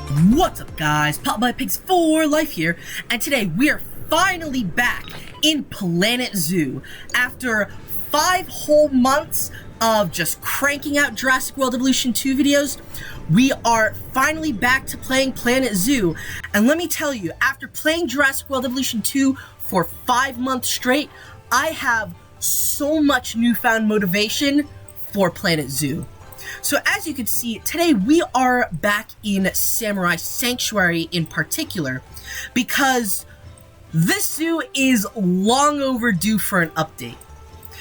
What's up guys, Pop My Pigs for Life here, and today we are finally back in Planet Zoo after 5 whole months of just cranking out Jurassic World Evolution 2 videos. We are finally back to playing Planet Zoo, and let me tell you, after playing Jurassic World Evolution 2 for 5 months straight, I have so much newfound motivation for Planet Zoo. So as you can see, today we are back in Samurai Sanctuary in particular, because this zoo is long overdue for an update.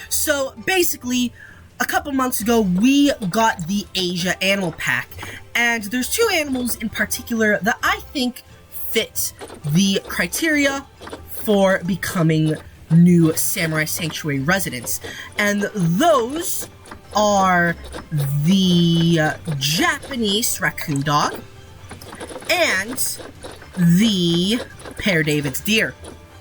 So basically, a couple months ago, we got the Asia Animal Pack, and there's 2 animals in particular that I think fit the criteria for becoming new Samurai Sanctuary residents, and those are the Japanese Raccoon Dog and the Pear David's Deer.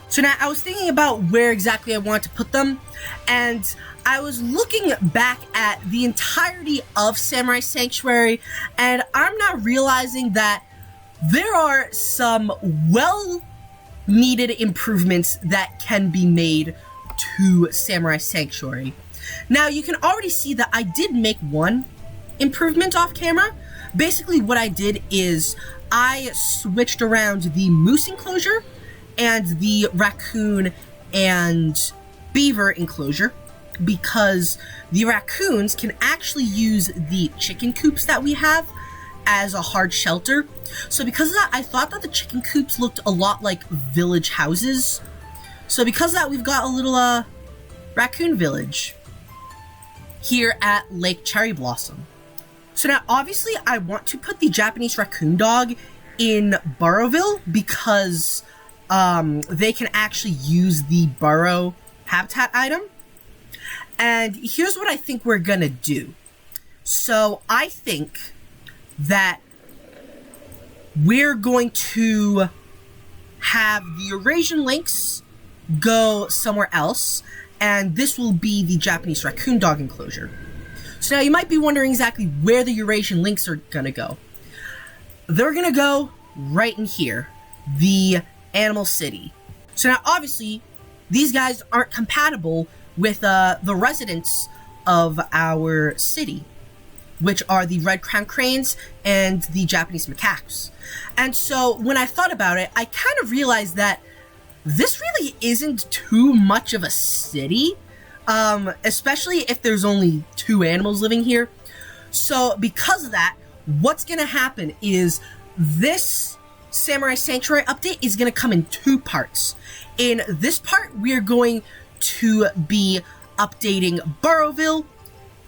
So now I was thinking about where exactly I want to put them, and I was looking back at the entirety of Samurai Sanctuary, and I'm now realizing that there are some well-needed improvements that can be made to Samurai Sanctuary. Now, you can already see that I did make one improvement off camera. Basically, what I did is I switched around the moose enclosure and the raccoon and beaver enclosure, because the raccoons can actually use the chicken coops that we have as a hard shelter. So because of that, I thought that the chicken coops looked a lot like village houses. So because of that, we've got a little raccoon village here at Lake Cherry Blossom. So now, obviously, I want to put the Japanese Raccoon Dog in Burrowville because they can actually use the burrow habitat item. And here's what I think we're gonna do. So I think that we're going to have the Eurasian lynx go somewhere else, and this will be the Japanese Raccoon Dog enclosure. So now you might be wondering exactly where the Eurasian lynx are gonna go. They're gonna go right in here, the Animal City. So now obviously, these guys aren't compatible with the residents of our city, which are the red crown cranes and the Japanese macaques. And so when I thought about it, I kind of realized that this really isn't too much of a city, especially if there's only 2 animals living here. So because of that, what's going to happen is this Samurai Sanctuary update is going to come in 2 parts. In this part, we are going to be updating Burrowville,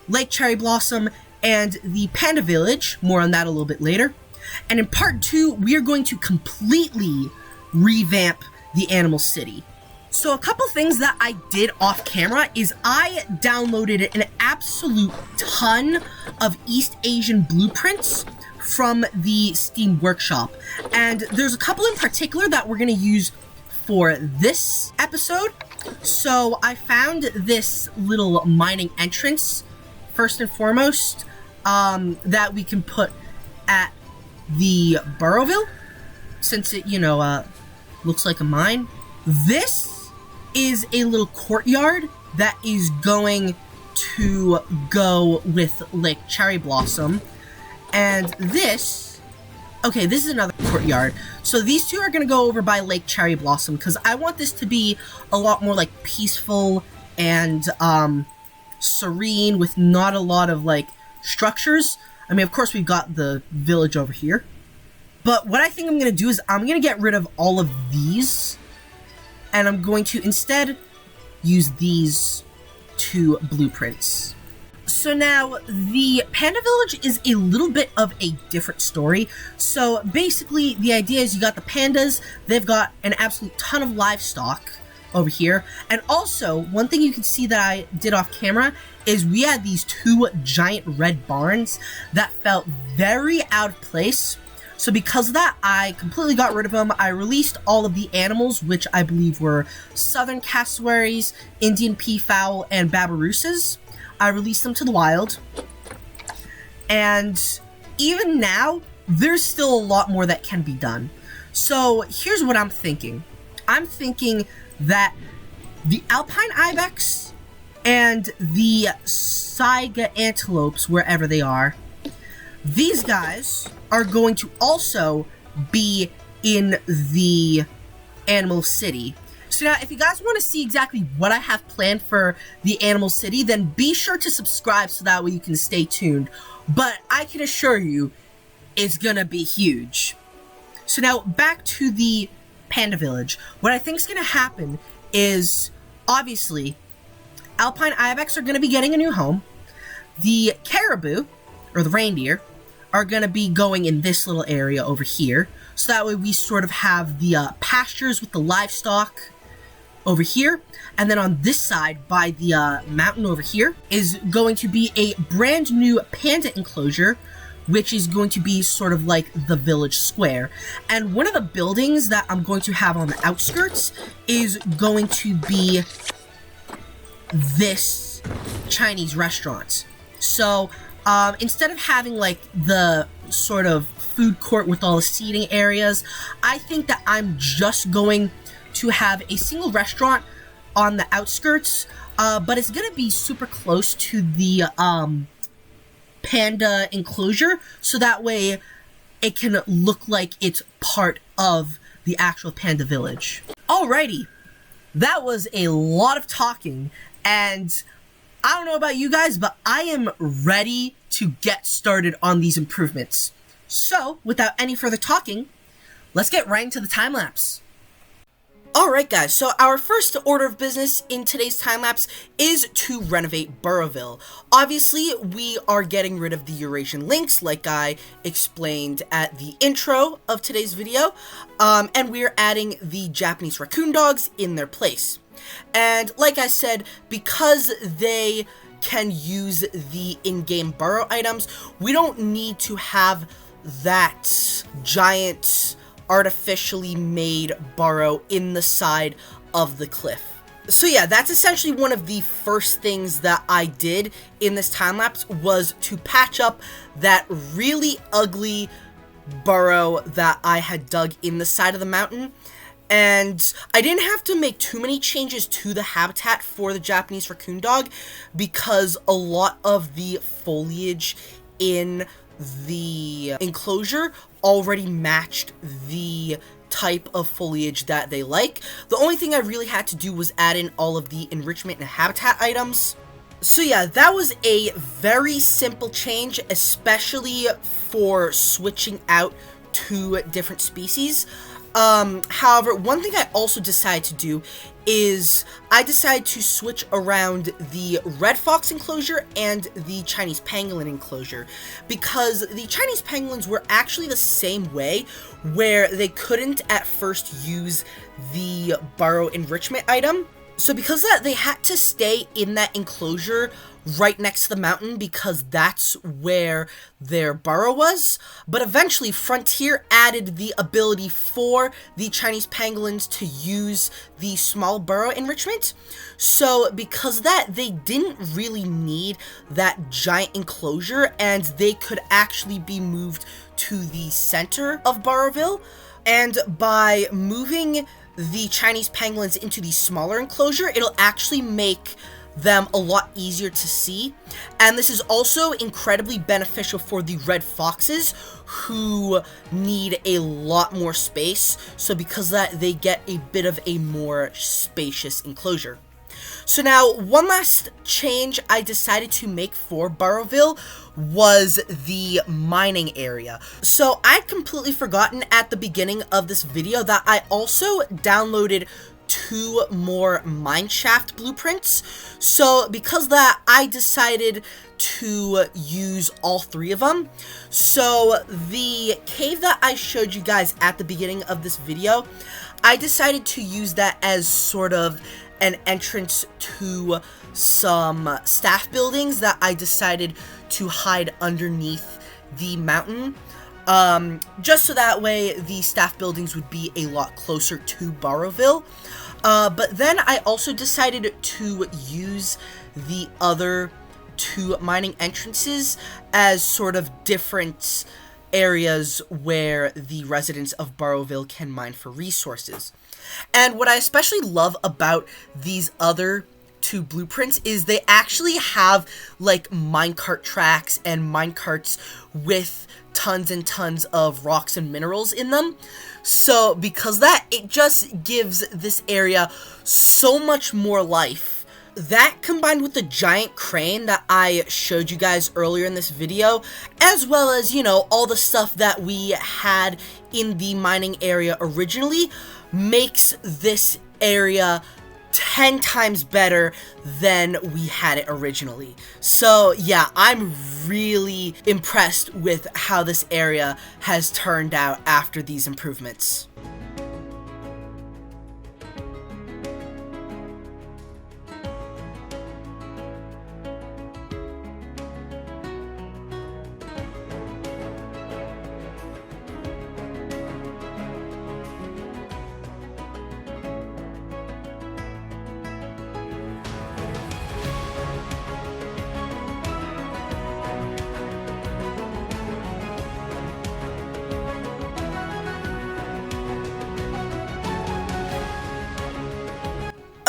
Lake Cherry Blossom, and the Panda Village. More on that a little bit later. And in part 2, we are going to completely revamp the Animal City. So a couple things that I did off camera is I downloaded an absolute ton of East Asian blueprints from the Steam Workshop. And there's a couple in particular that we're going to use for this episode. So I found this little mining entrance, first and foremost, that we can put at the Burrowville, since it, looks like a mine. This is a little courtyard that is going to go with Lake Cherry Blossom. And this is another courtyard. So these 2 are going to go over by Lake Cherry Blossom, because I want this to be a lot more like peaceful and serene, with not a lot of like structures. I mean, of course, we've got the village over here. But what I think I'm going to do is I'm going to get rid of all of these, and I'm going to instead use these 2 blueprints. So now, the Panda Village is a little bit of a different story. So basically, the idea is you got the pandas, they've got an absolute ton of livestock over here. And also, one thing you can see that I did off camera is we had these 2 giant red barns that felt very out of place. So because of that, I completely got rid of them. I released all of the animals, which I believe were southern cassowaries, Indian peafowl, and babiruses. I released them to the wild. And even now, there's still a lot more that can be done. So here's what I'm thinking. I'm thinking that the alpine ibex and the saiga antelopes, wherever they are, these guys are going to also be in the animal city. So now, if you guys want to see exactly what I have planned for the animal city, then be sure to subscribe so that way you can stay tuned. But I can assure you, it's gonna be huge. So now, back to the Panda Village. What I think is gonna happen is, obviously, alpine ibex are gonna be getting a new home. The caribou, or the reindeer, are gonna be going in this little area over here. So that way we sort of have the pastures with the livestock over here. And then on this side, by the mountain over here, is going to be a brand new panda enclosure, which is going to be sort of like the village square. And one of the buildings that I'm going to have on the outskirts is going to be this Chinese restaurant. So instead of having like the sort of food court with all the seating areas, I think that I'm just going to have a single restaurant on the outskirts, but it's gonna be super close to the panda enclosure, so that way it can look like it's part of the actual panda village. Alrighty, that was a lot of talking, and I don't know about you guys, but I am ready to get started on these improvements. So, without any further talking, let's get right into the time-lapse. Alright guys, so our first order of business in today's time-lapse is to renovate Burrowville. Obviously, we are getting rid of the Eurasian lynx, like I explained at the intro of today's video, and we're adding the Japanese Raccoon Dogs in their place. And like I said, because they can use the in-game burrow items, we don't need to have that giant artificially made burrow in the side of the cliff. So yeah, that's essentially one of the first things that I did in this time-lapse, was to patch up that really ugly burrow that I had dug in the side of the mountain. And I didn't have to make too many changes to the habitat for the Japanese Raccoon Dog, because a lot of the foliage in the enclosure already matched the type of foliage that they like. The only thing I really had to do was add in all of the enrichment and habitat items. So yeah, that was a very simple change, especially for switching out two different species. However, one thing I also decided to do is I decided to switch around the red fox enclosure and the Chinese pangolin enclosure, because the Chinese pangolins were actually the same way, where they couldn't at first use the burrow enrichment item. So because of that, they had to stay in that enclosure right next to the mountain, because that's where their burrow was. But eventually, Frontier added the ability for the Chinese pangolins to use the small burrow enrichment. So because of that, they didn't really need that giant enclosure, and they could actually be moved to the center of Burrowville. And by moving the Chinese pangolins into the smaller enclosure, it'll actually make them a lot easier to see. And this is also incredibly beneficial for the red foxes, who need a lot more space. So because of that, they get a bit of a more spacious enclosure. So now, one last change I decided to make for Burrowville was the mining area. So I'd completely forgotten at the beginning of this video that I also downloaded 2 more mineshaft blueprints. So because of that, I decided to use all 3 of them. So the cave that I showed you guys at the beginning of this video, I decided to use that as sort of an entrance to some staff buildings that I decided to hide underneath the mountain, just so that way the staff buildings would be a lot closer to Burrowville. But then I also decided to use the other 2 mining entrances as sort of different areas where the residents of Burrowville can mine for resources. And what I especially love about these other two blueprints is they actually have like minecart tracks and minecarts with tons and tons of rocks and minerals in them. So because that, it just gives this area so much more life. That combined with the giant crane that I showed you guys earlier in this video, as well as, you know, all the stuff that we had in the mining area originally, makes this area 10 times better than we had it originally. So yeah, I'm really impressed with how this area has turned out after these improvements.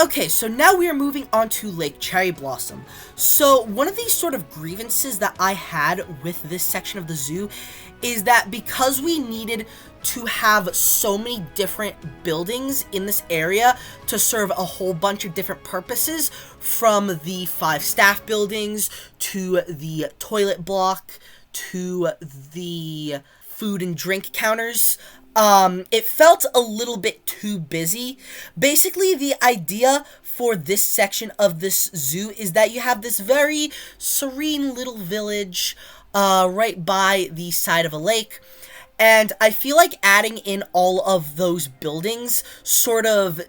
Okay, so now we are moving on to Lake Cherry Blossom. So one of these sort of grievances that I had with this section of the zoo is that because we needed to have so many different buildings in this area to serve a whole bunch of different purposes, from the 5 staff buildings to the toilet block to the food and drink counters, it felt a little bit too busy. Basically, the idea for this section of this zoo is that you have this very serene little village right by the side of a lake. And I feel like adding in all of those buildings sort of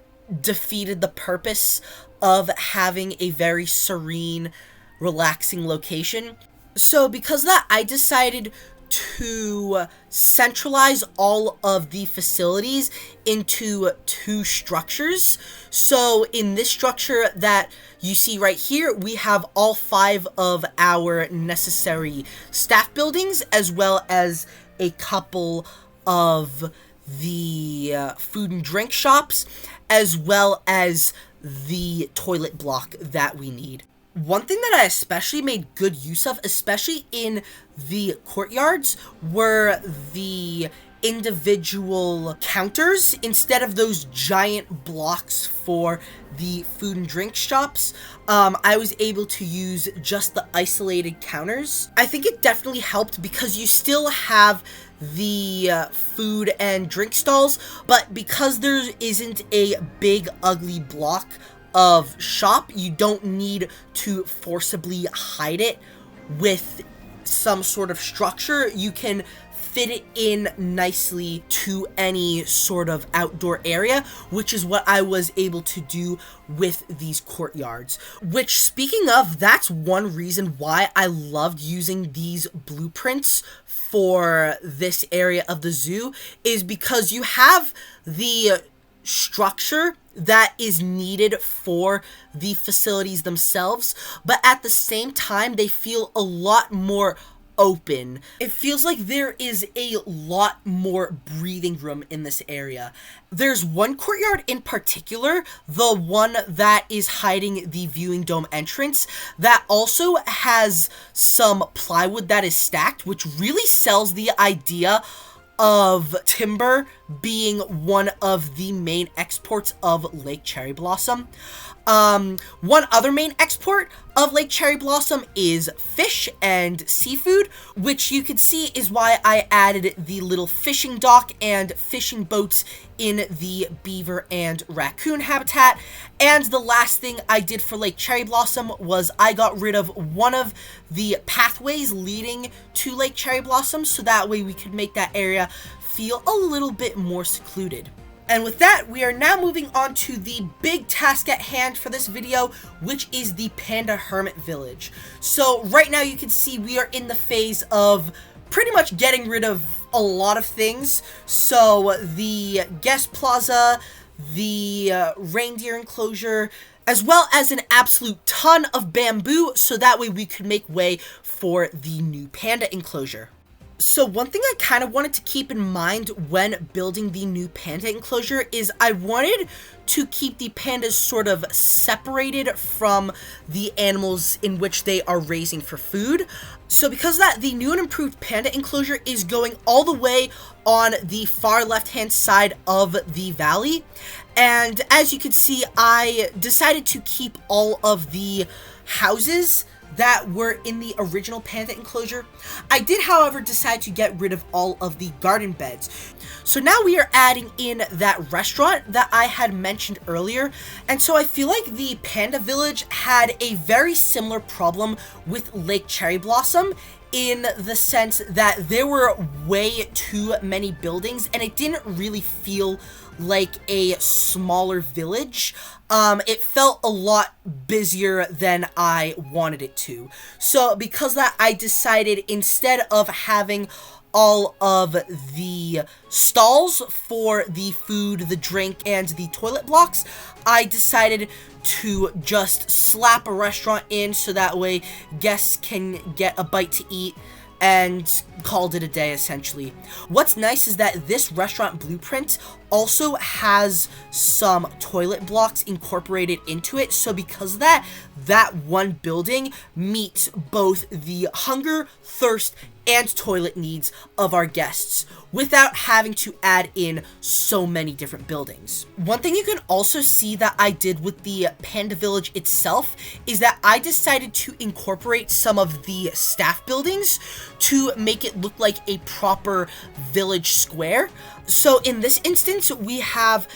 defeated the purpose of having a very serene, relaxing location. So because of that, I decided to centralize all of the facilities into 2 structures. So in this structure that you see right here, we have all 5 of our necessary staff buildings, as well as a couple of the food and drink shops, as well as the toilet block that we need. One thing that I especially made good use of, especially in the courtyards, were the individual counters instead of those giant blocks for the food and drink shops. I was able to use just the isolated counters. I think it definitely helped because you still have the food and drink stalls, but because there isn't a big ugly block of shop, you don't need to forcibly hide it with some sort of structure. You can fit it in nicely to any sort of outdoor area, which is what I was able to do with these courtyards. Which, speaking of, that's one reason why I loved using these blueprints for this area of the zoo, is because you have the structure that is needed for the facilities themselves, but at the same time, they feel a lot more open. It feels like there is a lot more breathing room in this area. There's one courtyard in particular, the one that is hiding the viewing dome entrance, that also has some plywood that is stacked, which really sells the idea of timber being one of the main exports of Lake Cherry Blossom. One other main export of Lake Cherry Blossom is fish and seafood, which you could see is why I added the little fishing dock and fishing boats in the beaver and raccoon habitat. And the last thing I did for Lake Cherry Blossom was I got rid of one of the pathways leading to Lake Cherry Blossom, so that way we could make that area feel a little bit more secluded. And with that, we are now moving on to the big task at hand for this video, which is the Panda Hermit Village. So right now you can see we are in the phase of pretty much getting rid of a lot of things. So the guest plaza, the reindeer enclosure, as well as an absolute ton of bamboo, so that way we could make way for the new panda enclosure. So one thing I kind of wanted to keep in mind when building the new panda enclosure is I wanted to keep the pandas sort of separated from the animals in which they are raising for food. So because of that, the new and improved panda enclosure is going all the way on the far left-hand side of the valley. And as you can see, I decided to keep all of the houses that were in the original panda enclosure. I did, however, decide to get rid of all of the garden beds. So now we are adding in that restaurant that I had mentioned earlier. And so I feel like the Panda Village had a very similar problem with Lake Cherry Blossom, in the sense that there were way too many buildings and it didn't really feel like a smaller village. It felt a lot busier than I wanted it to. So because of that, I decided, instead of having all of the stalls for the food, the drink, and the toilet blocks, I decided to just slap a restaurant in so that way guests can get a bite to eat, and called it a day, essentially. What's nice is that this restaurant blueprint also has some toilet blocks incorporated into it, so because of that, that one building meets both the hunger, thirst, and toilet needs of our guests without having to add in so many different buildings. One thing you can also see that I did with the Panda Village itself is that I decided to incorporate some of the staff buildings to make it look like a proper village square. So in this instance, we have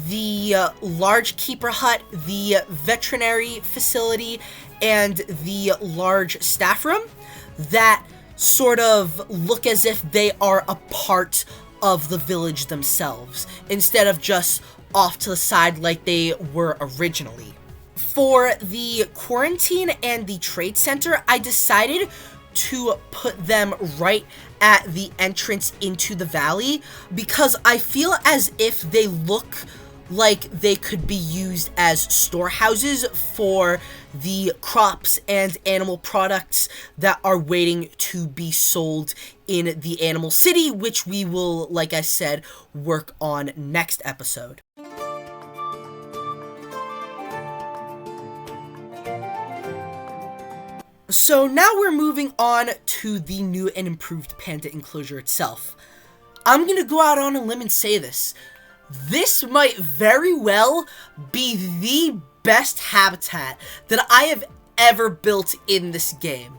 the large keeper hut, the veterinary facility, and the large staff room that sort of look as if they are a part of the village themselves, instead of just off to the side like they were originally. For the quarantine and the trade center, I decided to put them right at the entrance into the valley because I feel as if they look like they could be used as storehouses for the crops and animal products that are waiting to be sold in the animal city, which we will, like I said, work on next episode. So now we're moving on to the new and improved panda enclosure itself. I'm gonna go out on a limb and say this. This might very well be the best habitat that I have ever built in this game.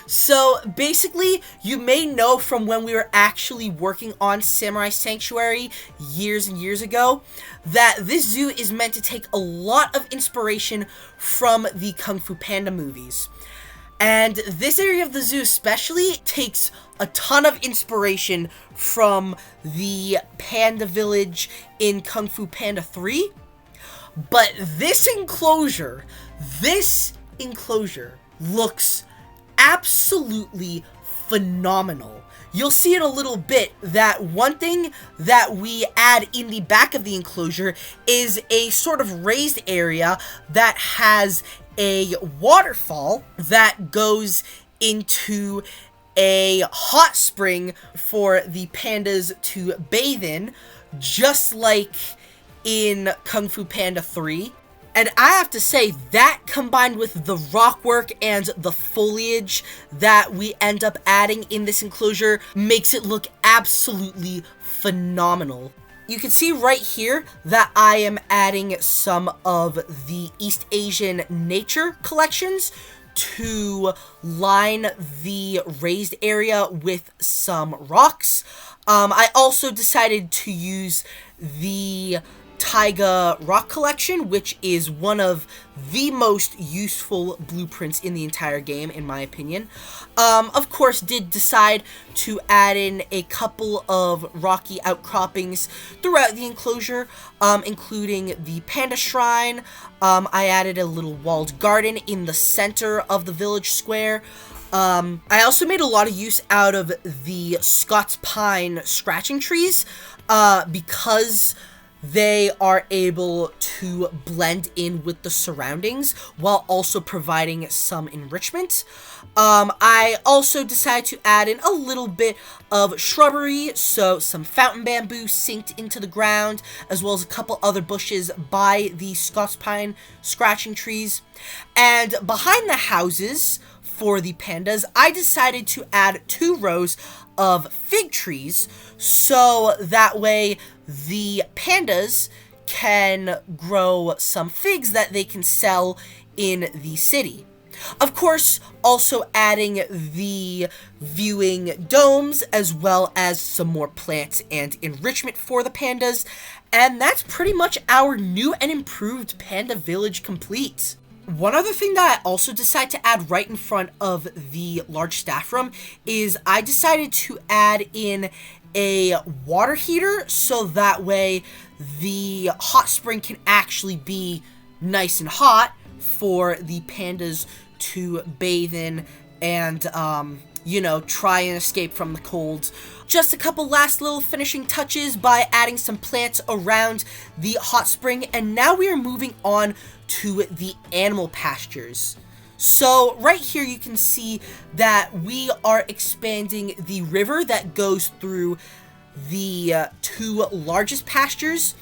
So basically, you may know from when we were actually working on Samurai Sanctuary years and years ago, that this zoo is meant to take a lot of inspiration from the Kung Fu Panda movies. And this area of the zoo especially takes a ton of inspiration from the Panda Village in Kung Fu Panda 3. But this enclosure looks absolutely phenomenal. You'll see in a little bit that one thing that we add in the back of the enclosure is a sort of raised area that has a waterfall that goes into a hot spring for the pandas to bathe in, just like in Kung Fu Panda 3. And I have to say, that combined with the rock work and the foliage that we end up adding in this enclosure makes it look absolutely phenomenal. You can see right here that I am adding some of the East Asian nature collections to line the raised area with some rocks. I also decided to use the Taiga rock collection, which is one of the most useful blueprints in the entire game, in my opinion. Of course, did decide to add in a couple of rocky outcroppings throughout the enclosure, including the Panda Shrine. I added a little walled garden in the center of the village square. I also made a lot of use out of the Scots Pine scratching trees, because they are able to blend in with the surroundings while also providing some enrichment. I also decided to add in a little bit of shrubbery, so some fountain bamboo synced into the ground, as well as a couple other bushes by the Scots pine scratching trees. And behind the houses for the pandas, I decided to add 2 rows of fig trees, so that way the pandas can grow some figs that they can sell in the city. Of course, also adding the viewing domes as well as some more plants and enrichment for the pandas. And that's pretty much our new and improved Panda Village complete. One other thing that I also decided to add right in front of the large staff room is I decided to add in a water heater, so that way the hot spring can actually be nice and hot for the pandas to bathe in and, you know, try and escape from the cold. Just a couple last little finishing touches by adding some plants around the hot spring, and now we are moving on to the animal pastures. So right here you can see that we are expanding the river that goes through the 2 largest pastures,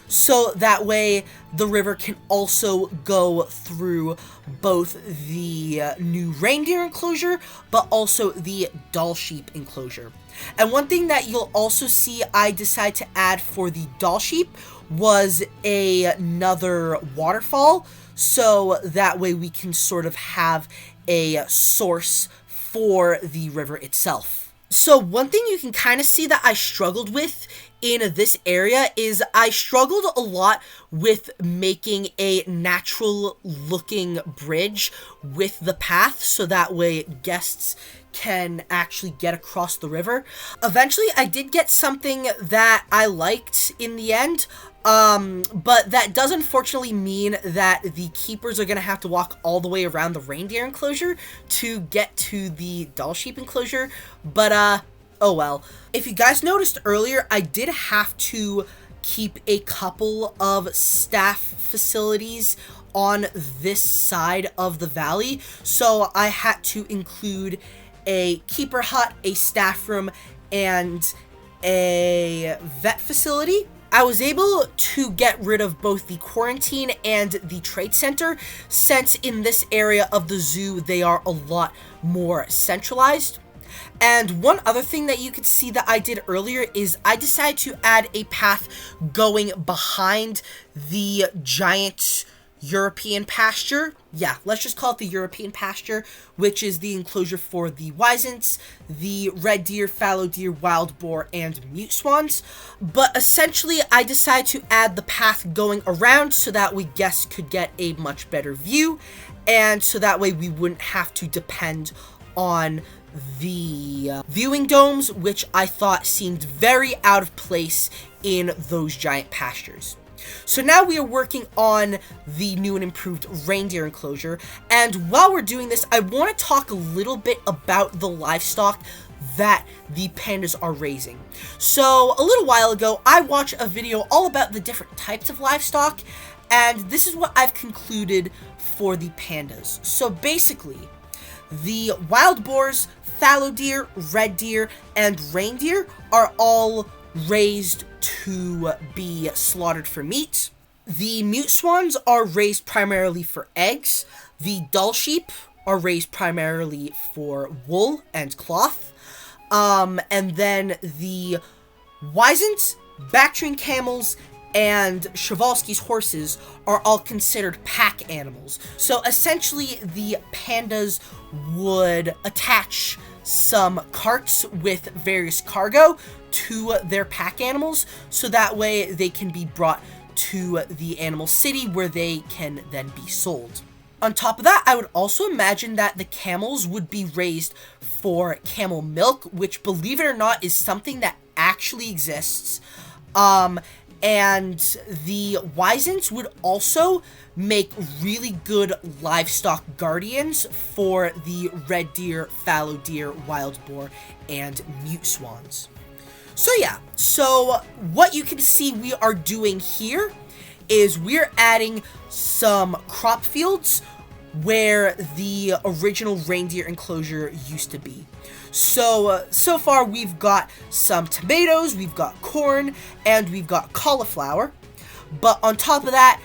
so that way the river can also go through both the new reindeer enclosure, but also the doll sheep enclosure. And one thing that you'll also see I decided to add for the doll sheep was another waterfall, so that way we can sort of have a source for the river itself. So one thing you can kind of see that I struggled with in this area is I struggled a lot with making a natural looking bridge with the path, so that way guests can actually get across the river. Eventually I did get something that I liked in the end, but that does unfortunately mean that the keepers are going to have to walk all the way around the reindeer enclosure to get to the doll sheep enclosure, but oh well. If you guys noticed earlier, I did have to keep a couple of staff facilities on this side of the valley, so I had to include a keeper hut, a staff room, and a vet facility. I was able to get rid of both the quarantine and the trade center, since in this area of the zoo they are a lot more centralized. And one other thing that you could see that I did earlier is I decided to add a path going behind the giant European pasture. Yeah, let's just call it the European pasture, which is the enclosure for the wisents, the red deer, fallow deer, wild boar, and mute swans. But essentially, I decided to add the path going around so that we guests could get a much better view, and so that way we wouldn't have to depend on the viewing domes, which I thought seemed very out of place in those giant pastures. So now we are working on the new and improved reindeer enclosure, and while we're doing this, I want to talk a little bit about the livestock that the pandas are raising. So a little while ago, I watched a video all about the different types of livestock, and this is what I've concluded for the pandas. So basically, the wild boars, fallow deer, red deer, and reindeer are all raised to be slaughtered for meat. The mute swans are raised primarily for eggs. The doll sheep are raised primarily for wool and cloth. And then the wisents, Bactrian camels, and Przewalski's horses are all considered pack animals. So essentially, the pandas would attach some carts with various cargo to their pack animals, so that way they can be brought to the animal city where they can then be sold. On top of that, I would also imagine that the camels would be raised for camel milk, which, believe it or not, is something that actually exists. And the wisents would also make really good livestock guardians for the red deer, fallow deer, wild boar, and mute swans. So yeah, so what you can see we are doing here is we're adding some crop fields where the original reindeer enclosure used to be. So far we've got some tomatoes, we've got corn, and we've got cauliflower. But on top of that,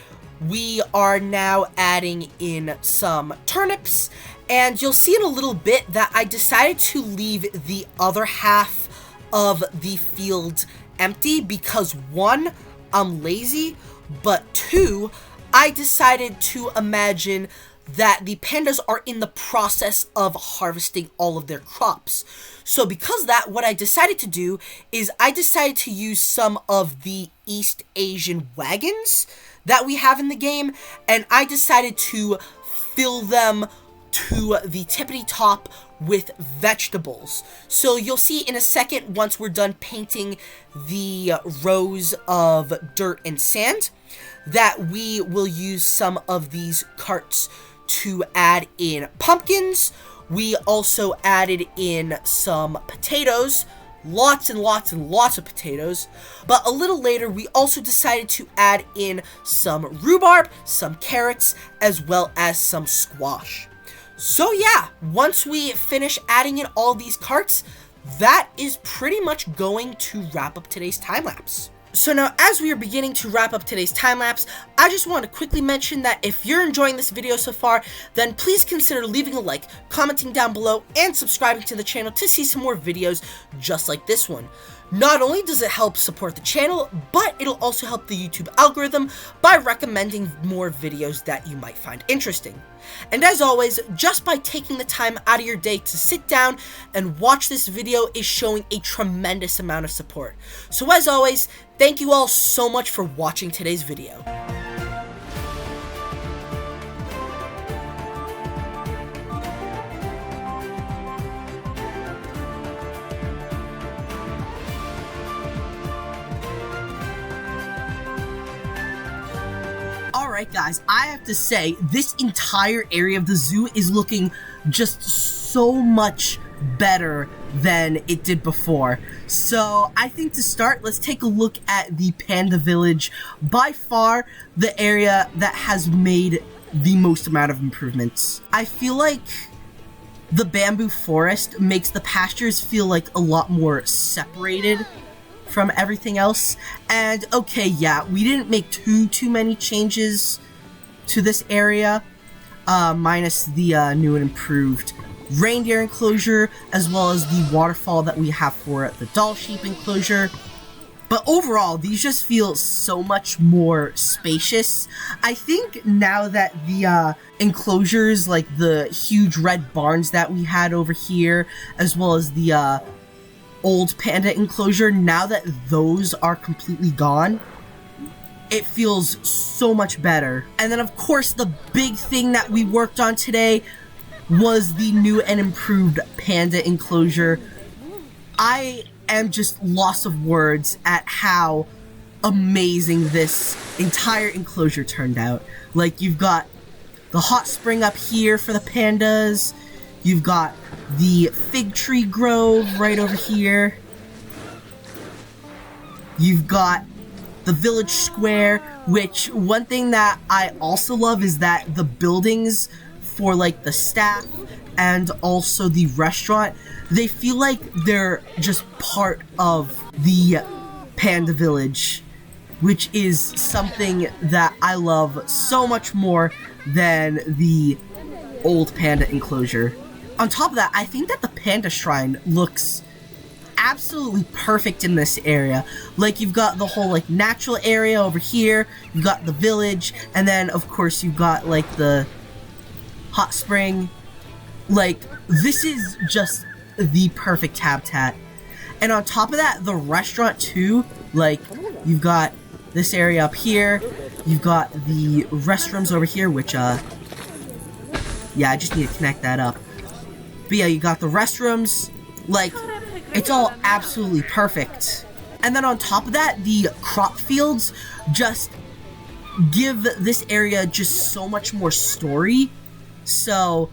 we are now adding in some turnips, and you'll see in a little bit that I decided to leave the other half of the field empty because 1, I'm lazy, but 2, I decided to imagine that the pandas are in the process of harvesting all of their crops. So because of that, what I decided to do is I decided to use some of the East Asian wagons that we have in the game, and I decided to fill them to the tippity top with vegetables. So you'll see in a second, once we're done painting the rows of dirt and sand, that we will use some of these carts to add in pumpkins. We also added in some potatoes, lots and lots and lots of potatoes. But a little later, we also decided to add in some rhubarb, some carrots, as well as some squash. So yeah, once we finish adding in all these carts, that is pretty much going to wrap up today's time-lapse. So now, as we are beginning to wrap up today's time-lapse, I just want to quickly mention that if you're enjoying this video so far, then please consider leaving a like, commenting down below, and subscribing to the channel to see some more videos just like this one. Not only does it help support the channel, but it'll also help the YouTube algorithm by recommending more videos that you might find interesting. And as always, just by taking the time out of your day to sit down and watch this video is showing a tremendous amount of support. So as always, thank you all so much for watching today's video. Alright guys, I have to say, this entire area of the zoo is looking just so much better than it did before. So I think to start, let's take a look at the Panda Village. By far, the area that has made the most amount of improvements. I feel like the bamboo forest makes the pastures feel like a lot more separated from everything else. And okay, yeah, we didn't make too many changes to this area, minus the new and improved reindeer enclosure, as well as the waterfall that we have for the doll sheep enclosure. But overall, these just feel so much more spacious. I think now that the enclosures, like the huge red barns that we had over here, as well as the old panda enclosure, now that those are completely gone, it feels so much better. And then of course the big thing that we worked on today was the new and improved panda enclosure. I am just lost of words at how amazing this entire enclosure turned out. Like, you've got the hot spring up here for the pandas, you've got the fig tree grove right over here. You've got the village square, which one thing that I also love is that the buildings for like the staff and also the restaurant, they feel like they're just part of the Panda Village, which is something that I love so much more than the old panda enclosure. On top of that, I think that the Panda Shrine looks absolutely perfect in this area. Like, you've got the whole, like, natural area over here, you've got the village, and then, of course, you've got, like, the hot spring. Like, this is just the perfect habitat. And on top of that, the restaurant, too, like, you've got this area up here, you've got the restrooms over here, which, yeah, I just need to connect that up. But yeah, you got the restrooms, like, it's all absolutely perfect. And then on top of that, the crop fields just give this area just so much more story. So,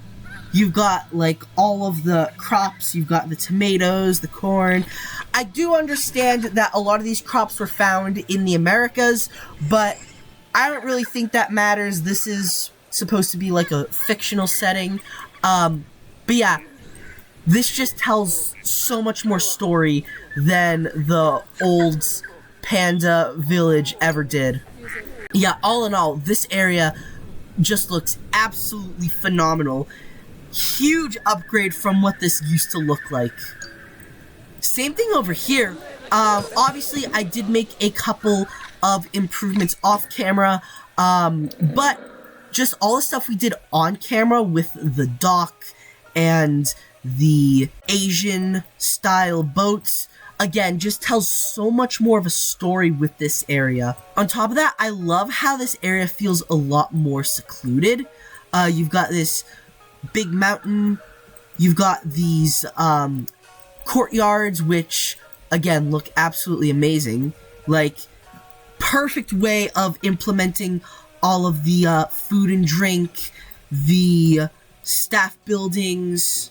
You've got, like, all of the crops. You've got the tomatoes, the corn. I do understand that a lot of these crops were found in the Americas, but I don't really think that matters. This is supposed to be, like, a fictional setting. But yeah, this just tells so much more story than the old Panda Village ever did. Yeah, all in all, this area just looks absolutely phenomenal. Huge upgrade from what this used to look like. Same thing over here. Obviously, I did make a couple of improvements off camera, but just all the stuff we did on camera with the dock and the Asian style boats, again, just tells so much more of a story with this area. On top of that, I love how this area feels a lot more secluded. You've got this big mountain, you've got these courtyards, which, again, look absolutely amazing. Like, perfect way of implementing all of the food and drink, the staff buildings.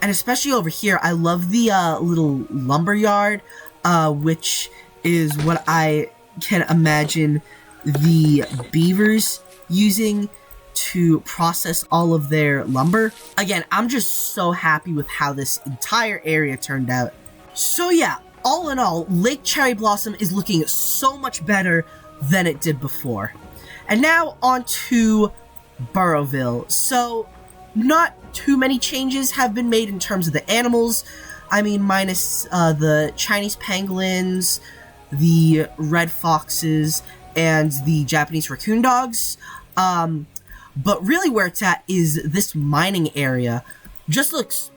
And especially over here, I love the little lumber yard, which is what I can imagine the beavers using to process all of their lumber. Again, I'm just so happy with how this entire area turned out. So yeah, all in all, Lake Cherry Blossom is looking so much better than it did before. And now on to Burrowville. So not too many changes have been made in terms of the animals. I mean, minus the Chinese pangolins, the red foxes, and the Japanese raccoon dogs. But really where it's at is this mining area. Just looks,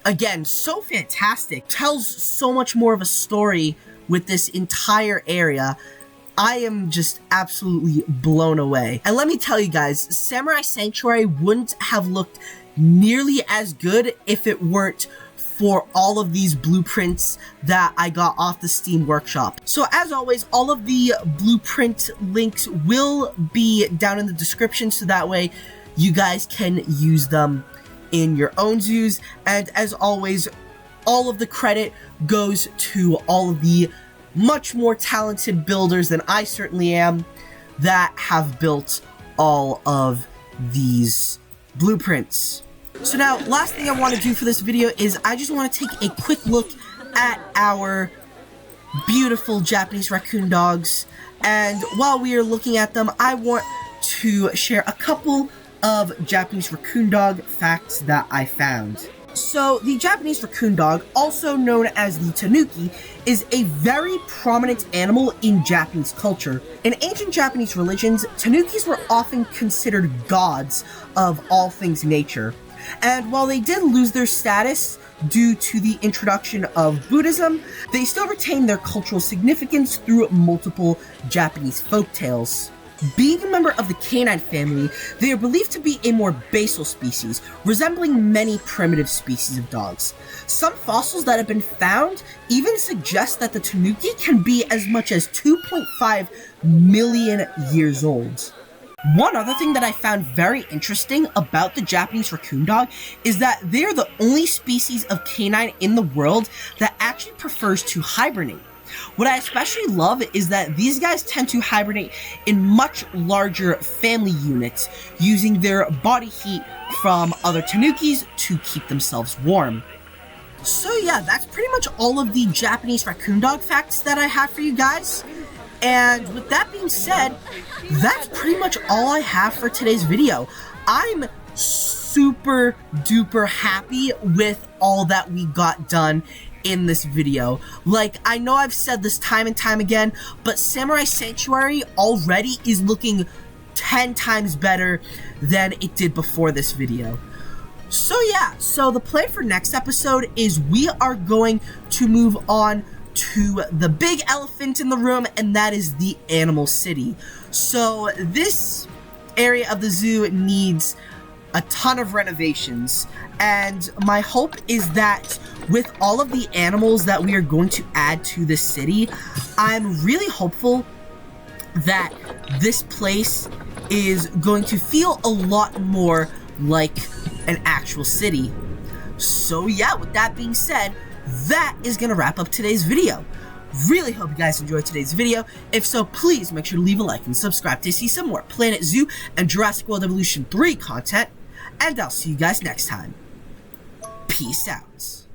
again, so fantastic. Tells so much more of a story with this entire area. I am just absolutely blown away. And let me tell you guys, Samurai Sanctuary wouldn't have looked nearly as good if it weren't for all of these blueprints that I got off the Steam Workshop. So as always, all of the blueprint links will be down in the description, so that way you guys can use them in your own zoos. And as always, all of the credit goes to all of the much more talented builders than I certainly am that have built all of these blueprints. So now, last thing I want to do for this video is I just want to take a quick look at our beautiful Japanese raccoon dogs. And while we are looking at them, I want to share a couple of Japanese raccoon dog facts that I found. So, the Japanese raccoon dog, also known as the tanuki, is a very prominent animal in Japanese culture. In ancient Japanese religions, tanukis were often considered gods of all things nature. And while they did lose their status due to the introduction of Buddhism, they still retain their cultural significance through multiple Japanese folktales. Being a member of the canine family, they are believed to be a more basal species, resembling many primitive species of dogs. Some fossils that have been found even suggest that the tanuki can be as much as 2.5 million years old. One other thing that I found very interesting about the Japanese raccoon dog is that they're the only species of canine in the world that actually prefers to hibernate. What I especially love is that these guys tend to hibernate in much larger family units, using their body heat from other tanukis to keep themselves warm. So yeah, that's pretty much all of the Japanese raccoon dog facts that I have for you guys. And with that being said, that's pretty much all I have for today's video. I'm super duper happy with all that we got done in this video. Like, I know I've said this time and time again, but Samurai Sanctuary already is looking 10 times better than it did before this video. So yeah, so the plan for next episode is we are going to move on to the big elephant in the room, and that is the Animal City. So this area of the zoo needs a ton of renovations, and my hope is that with all of the animals that we are going to add to this city, I'm really hopeful that this place is going to feel a lot more like an actual city. So yeah, with that being said, that is going to wrap up today's video. Really hope you guys enjoyed today's video. If so, please make sure to leave a like and subscribe to see some more Planet Zoo and Jurassic World Evolution 3 content. And I'll see you guys next time. Peace out.